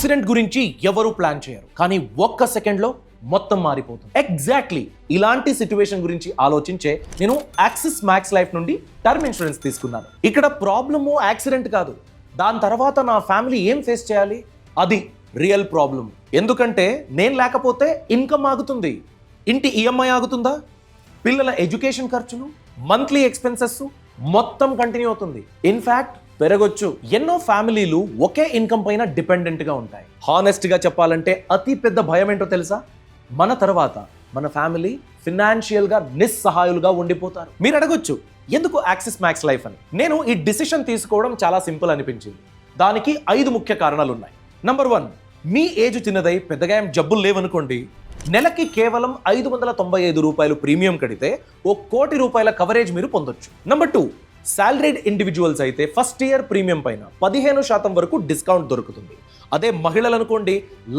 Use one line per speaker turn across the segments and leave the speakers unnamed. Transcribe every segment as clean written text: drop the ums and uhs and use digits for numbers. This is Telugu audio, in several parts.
యాక్సిడెంట్ గురించి ఎవరు ప్లాన్ చేయరు, కానీ ఒక్క సెకండ్లో మొత్తం మారిపోతుంది. ఎగ్జాక్ట్లీ ఇలాంటి సిచ్యువేషన్ గురించి ఆలోచించే నేను యాక్సిస్ మ్యాక్స్ లైఫ్ నుండి టర్మ్ ఇన్సూరెన్స్ తీసుకున్నాను. ఇక్కడ ప్రాబ్లము యాక్సిడెంట్ కాదు, దాని తర్వాత నా ఫ్యామిలీ ఏం ఫేస్ చేయాలి అది రియల్ ప్రాబ్లం. ఎందుకంటే నేను లేకపోతే ఇన్కమ్ ఆగుతుంది, ఇంటి ఈఎంఐ ఆగుతుందా, పిల్లల ఎడ్యుకేషన్ ఖర్చులు, మంత్లీ ఎక్స్పెన్సెస్ మొత్తం కంటిన్యూ అవుతుంది. ఇన్ఫాక్ట్ పెరగొచ్చు. ఎన్నో ఫ్యామిలీలు ఒకే ఇన్కమ్ పైన డిపెండెంట్ గా ఉంటాయి. హానెస్ట్ గా చెప్పాలంటే అతి పెద్ద భయం ఏంటో తెలుసా? మన తర్వాత మన ఫ్యామిలీ ఫినాన్షియల్ గా నిస్సహాయులుగా ఉండిపోతారు. మీరు అడగొచ్చు ఎందుకు యాక్సిస్ మ్యాక్స్ లైఫ్ అని. నేను ఈ డిసిషన్ తీసుకోవడం చాలా సింపుల్ అనిపించింది. దానికి 5 ముఖ్య కారణాలు ఉన్నాయి. నంబర్ 1, మీ ఏజ్ చిన్నదై పెద్దగా ఏం జబ్బులు లేవనుకోండి, నెలకి కేవలం 595 రూపాయలు ప్రీమియం కడితే ₹1 కోటి కవరేజ్ మీరు పొందొచ్చు. నంబర్ 2, సాలరీడ్ ఇండివిజువల్స్ అయితే ఫస్ట్ ఇయర్ ప్రీమియం పైన 15% వరకు డిస్కౌంట్ దొరుకుతుంది. అదే మహిళలు అనుకోండి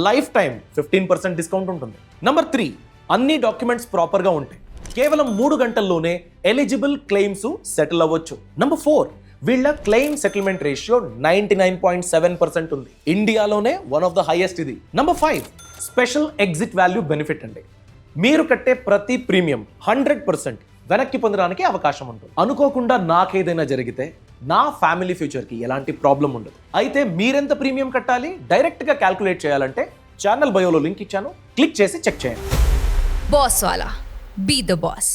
లైఫ్ టైం 15% డిస్కౌంట్ ఉంటుంది. నంబర్ 3, అన్ని డాక్యుమెంట్స్ ప్రాపర్గా ఉంటాయి. కేవలం 3 గంటల్లోనే ఎలిజిబుల్ క్లెయిమ్స్ సెటిల్ అవ్వచ్చు. నంబర్ 4, వీళ్ళ క్లెయిమ్ సెటిల్మెంట్ రేషియో 99.7% ఉంది. ఇండియాలోనే వన్ ఆఫ్ ద హైయెస్ట్ ఇది. Number 5, special exit value benefit అండి. మీరు కట్టే ప్రతి ప్రీమియం 100% వెనక్కి పొందడానికి అవకాశం ఉంటుంది. అనుకోకుండా నాకేదైనా జరిగితే నా ఫ్యామిలీ ఫ్యూచర్కి ఎలాంటి ప్రాబ్లం ఉండదు. అయితే మీరెంత ప్రీమియం కట్టాలి డైరెక్ట్గా క్యాల్కులేట్ చేయాలంటే ఛానల్ బయోలో లింక్ ఇచ్చాను, క్లిక్ చేసి చెక్ చేయండి.
బాస్ వాలా, బీ ద బాస్.